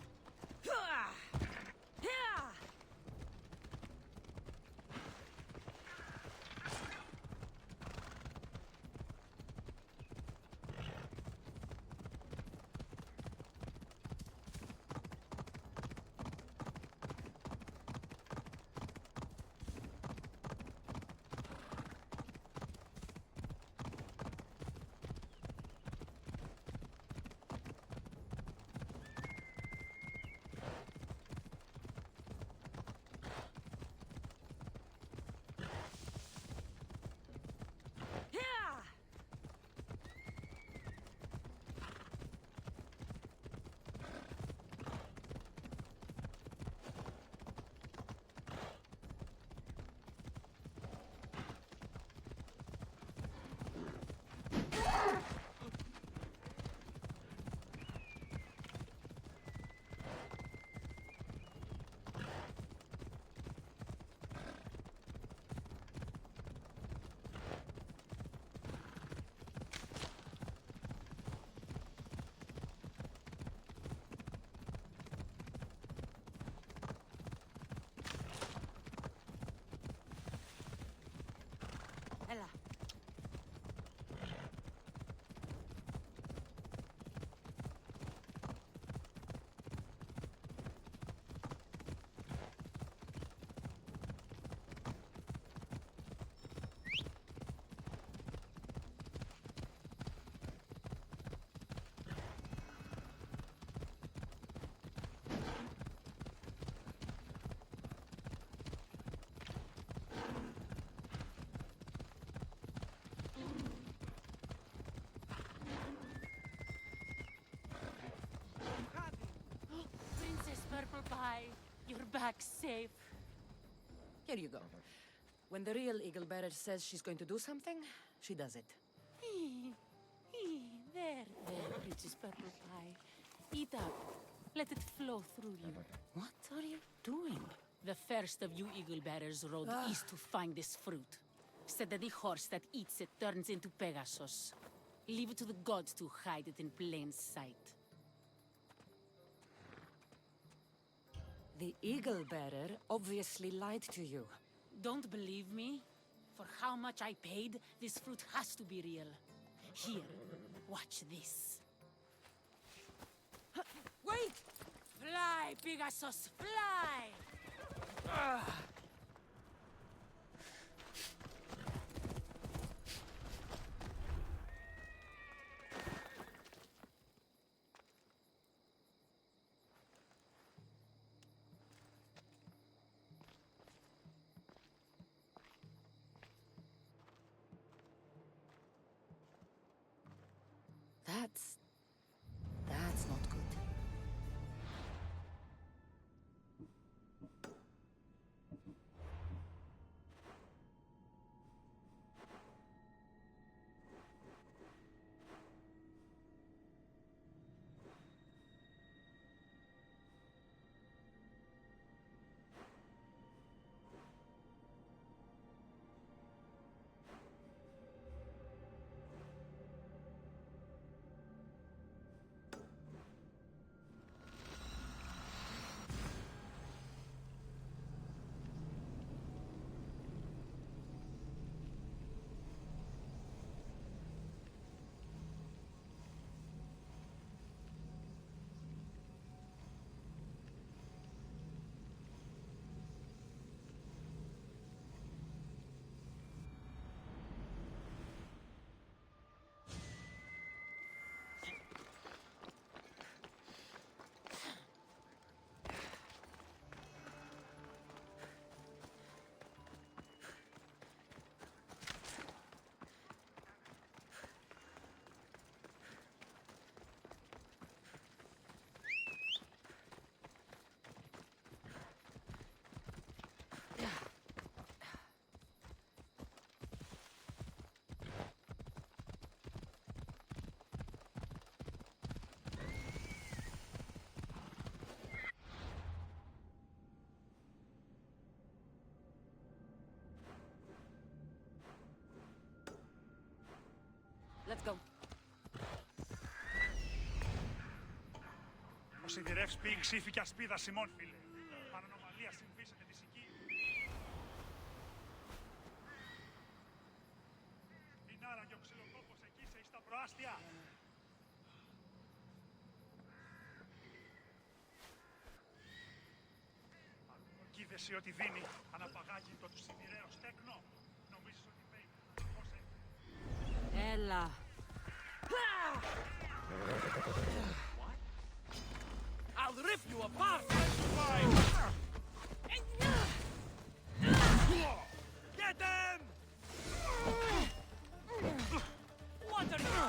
Ella. Princess Purple Pie, you're back safe. Here you go. When the real Eagle Bearer says she's going to do something, she does it. There, Princess Purple Pie. Eat up. Let it flow through you. What are you doing? The first of you Eagle Bearers rode east to find this fruit. Said that the horse that eats it turns into Pegasus. Leave it to the gods to hide it in plain sight. The Eagle Bearer obviously lied to you. Don't believe me? For how much I paid, this fruit has to be real. Here, watch this. Wait! Fly, Pegasus, fly! That's not good. σιδηρεύς πει ξύφη και ασπίδα Σιμών, φίλε. Παρανομαλία συμβήσατε τη σική. Μινάρα και ο ξυλοκόπος εκεί σε εις τα προάστια. Κοίδεσαι ότι δίνει, αναπαγάγει το του σιδηραίος τέκνο. Νομίζεις ότι παίρνει. Πώς έχει. Έλα. I'll rip you apart! Get them! What are you?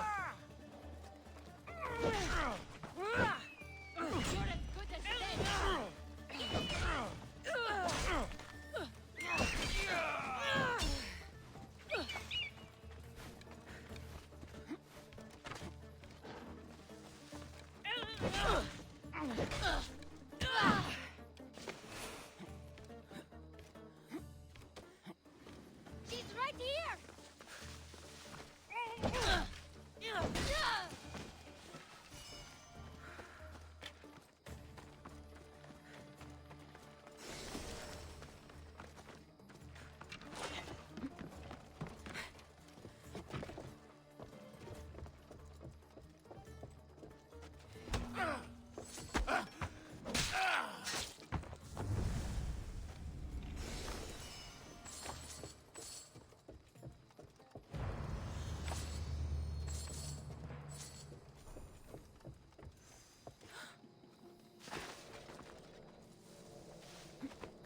You're as good as dead. She's right here!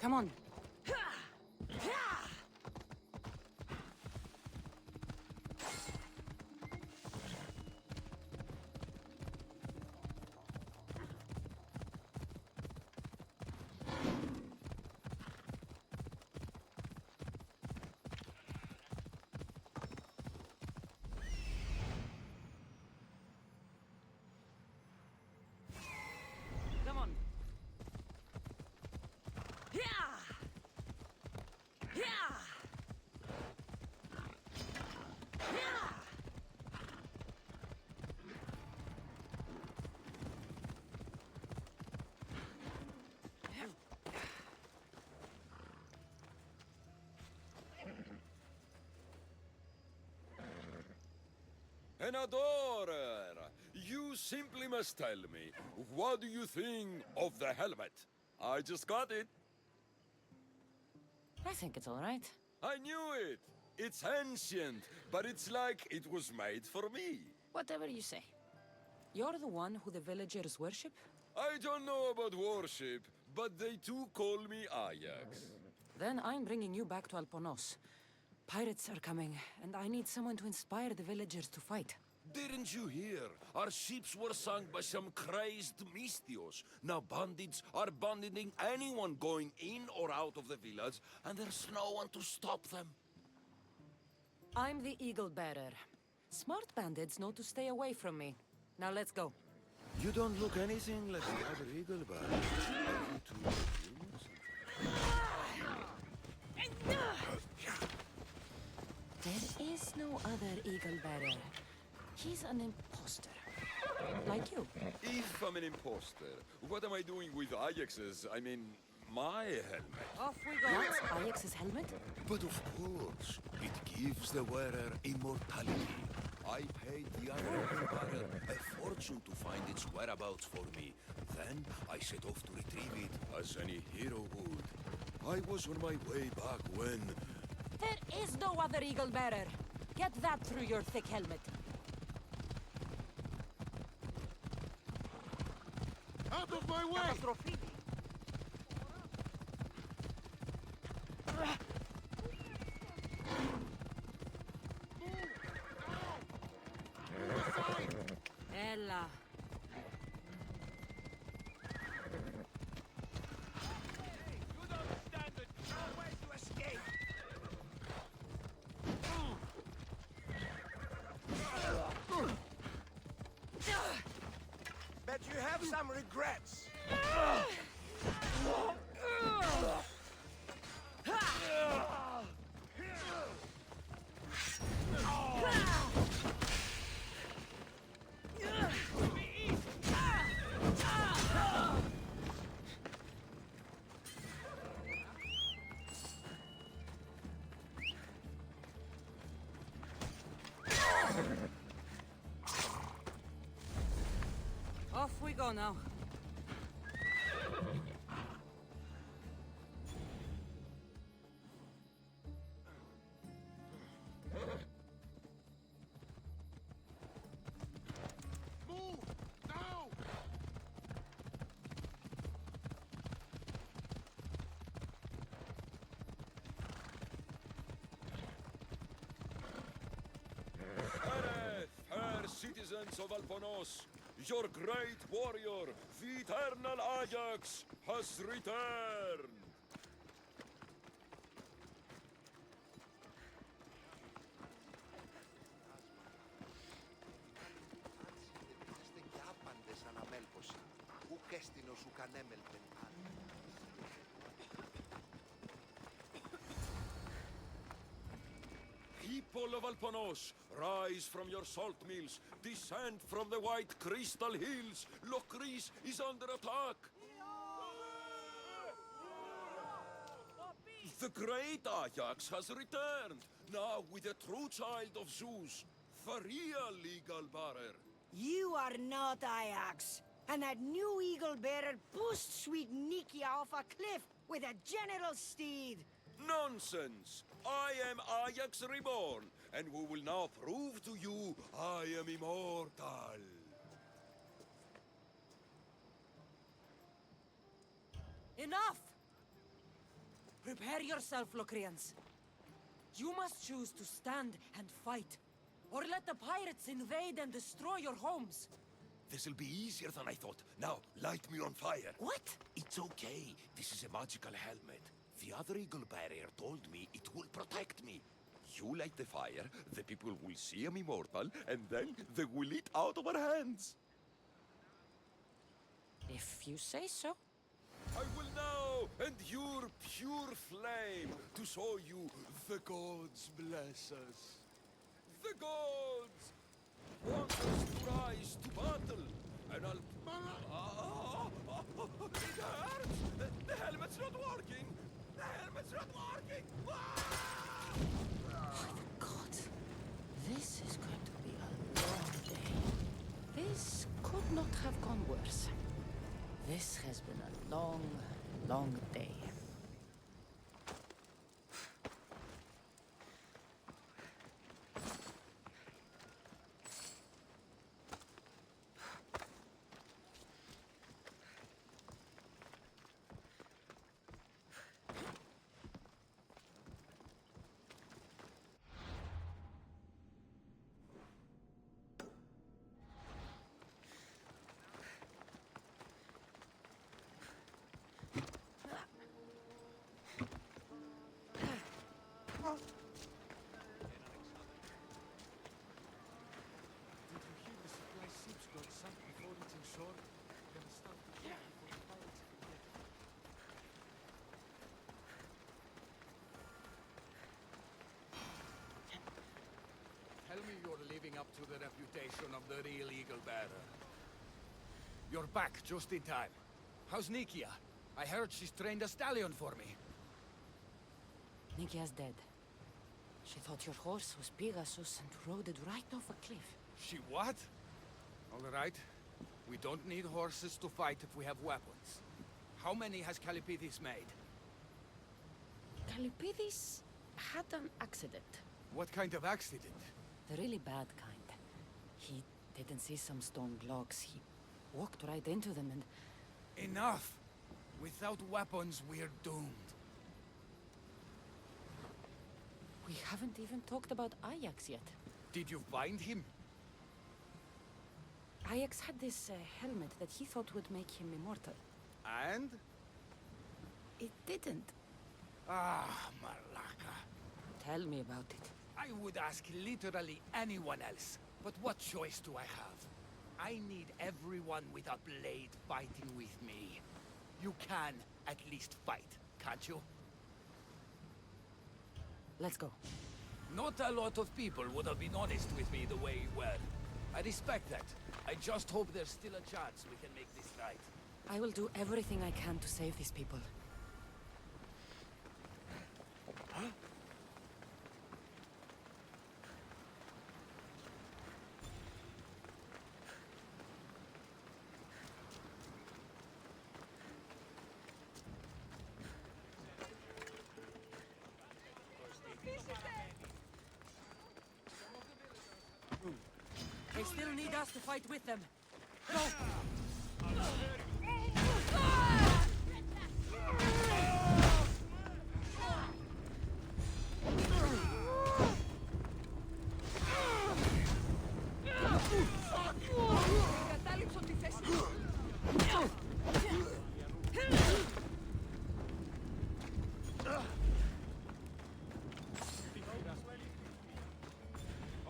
Come on. Come on. An adorer! You simply must tell me, what do you think of the helmet? I just got it. I think it's all right. I knew it! It's ancient, but it's like it was made for me. Whatever you say. You're the one who the villagers worship? I don't know about worship, but they too call me Ajax. Then I'm bringing you back to Alponos. Pirates are coming, and I need someone to inspire the villagers to fight. Didn't you hear? Our ships were sunk by some crazed Mystios. Now bandits are banditing anyone going in or out of the village, and there's no one to stop them. I'm the Eagle Bearer. Smart bandits know to stay away from me. Now let's go. You don't look anything like the other eagle bird. Are you two humans? There is no other Eagle Bearer. He's an imposter. Like you. If I'm an imposter, what am I doing with Ajax's, my helmet? Off we go. That's Ajax's helmet? But of course, it gives the wearer immortality. I paid the other eagle bearer a fortune to find its whereabouts for me. Then I set off to retrieve it as any hero would. I was on my way back when... There is no other Eagle Bearer. Get that through your thick helmet. Out of my way! Καταστροφή. Έλα. You don't stand a chance to escape! Bet you have some regrets. Off we go now. Move! Now! Fair citizens of Alponos, your great warrior, the eternal Ajax, has returned! Είστε κι άπαντες αναμέλπωση. Ουκ έστεινο σου κανέμελπεν. People of Alponos, rise from your salt mills, descend from the white crystal hills. Lokris is under attack. The great Ajax has returned, now with a true child of Zeus, the real eagle bearer. You are not Ajax. And that new eagle bearer pushed sweet Nikia off a cliff with a general steed. Nonsense! I am Ajax reborn, and we will now prove to you I am immortal. Enough! Prepare yourself, Locrians. You must choose to stand and fight, or let the pirates invade and destroy your homes. This'll be easier than I thought. Now, light me on fire. What? It's okay. This is a magical helmet. The other eagle barrier told me it will protect me. You light the fire, the people will see I'm immortal, and then they will eat out of our hands. If you say so. I will now endure pure flame to show you the gods bless us. The gods want us to rise to battle, and I'll... It hurts! The helmet's not working! The helmet's not working! God, this is going to be a long day. This could not have gone worse. This has been a long, long day. Tell me you're living up to the reputation of the real eagle bearer. You're back just in time. How's Nikia? I heard she's trained a stallion for me. Nikia's dead. She thought your horse was Pegasus and rode it right off a cliff. She what? All right. We don't need horses to fight if we have weapons. How many has Calipidis made? Calipidis had an accident. What kind of accident? The really bad kind. He didn't see some stone blocks. He walked right into them and... Enough! Without weapons, we're doomed. We haven't even talked about Ajax yet. Did you find him? Ajax had this helmet that he thought would make him immortal. And? It didn't. Ah, Malaka. Tell me about it. I would ask literally anyone else, but what choice do I have? I need everyone with a blade fighting with me. You can at least fight, can't you? Let's go. Not a lot of people would have been honest with me the way you were. I respect that. I just hope there's still a chance we can make this right. I will do everything I can to save these people. Huh? still need us to fight with them. Go! Κατάληψω τη θέση.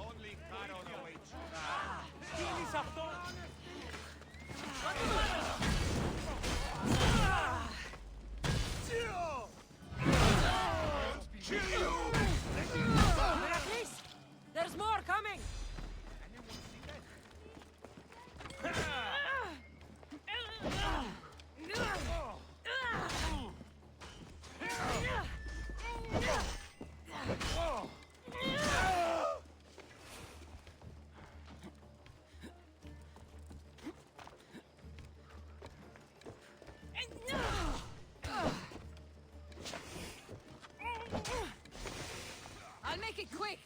Only Charon awaits you now. Στείλεις αυτό! Heracles! There's more coming! I'll make it quick.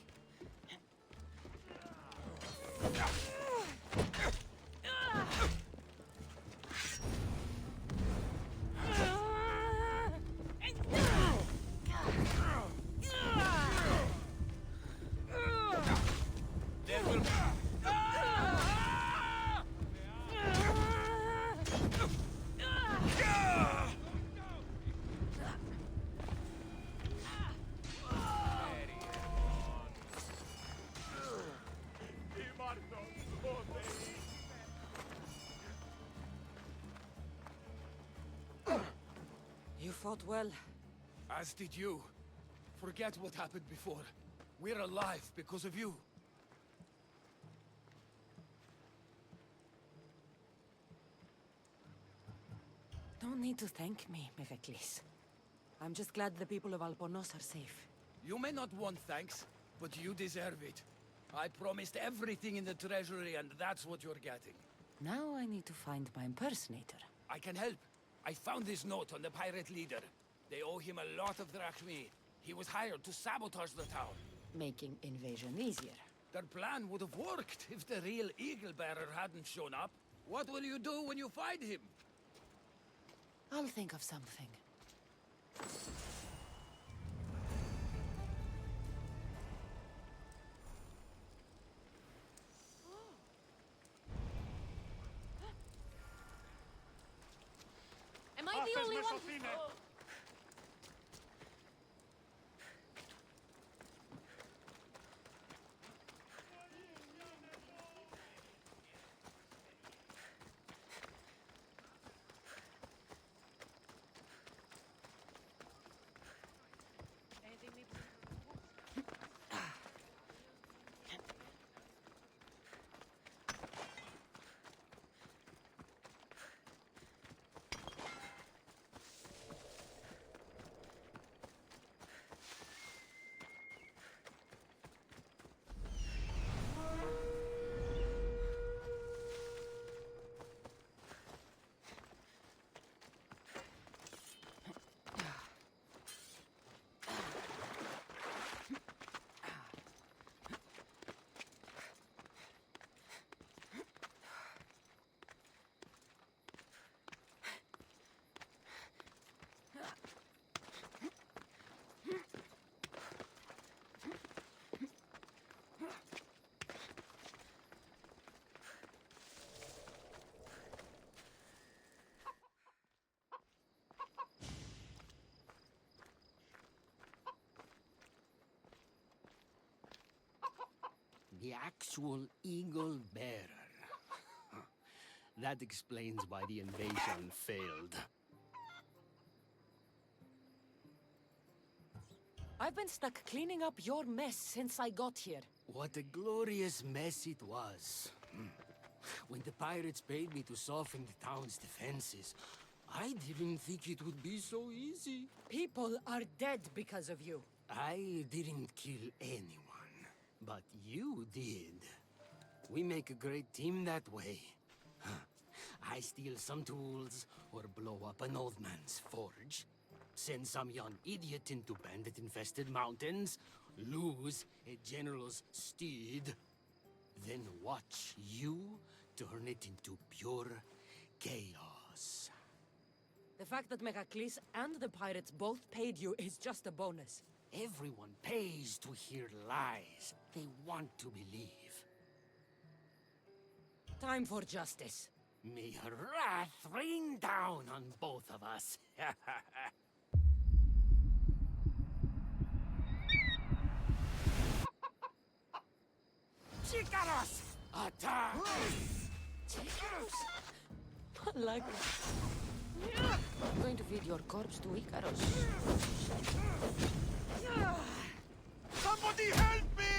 There will You fought well. As did you. Forget what happened before. We're alive because of you. Don't need to thank me, Heracles. I'm just glad the people of Alponos are safe. You may not want thanks, but you deserve it. I promised everything in the treasury, and that's what you're getting. Now I need to find my impersonator. I can help. I found this note on the pirate leader. They owe him a lot of drachmi. He was hired to sabotage the town. Making invasion easier. Their plan would have worked if the real Eagle-bearer hadn't shown up. What will you do when you find him? I'll think of something. Am I the only one? The actual Eagle Bearer. That explains why the invasion failed. I've been stuck cleaning up your mess since I got here. What a glorious mess it was. When the pirates paid me to soften the town's defenses, I didn't think it would be so easy. People are dead because of you. I didn't kill anyone, but you did. We make a great team that way. I steal some tools, or blow up an old man's forge, send some young idiot into bandit-infested mountains, lose a general's steed. then watch you turn it into pure chaos. The fact that Megacles and the pirates both paid you is just a bonus. Everyone pays to hear lies they want to believe. Time for justice. May her wrath rain down on both of us. Chicaros! Attack! Like I'm going to feed your corpse to Icarus. Somebody help me!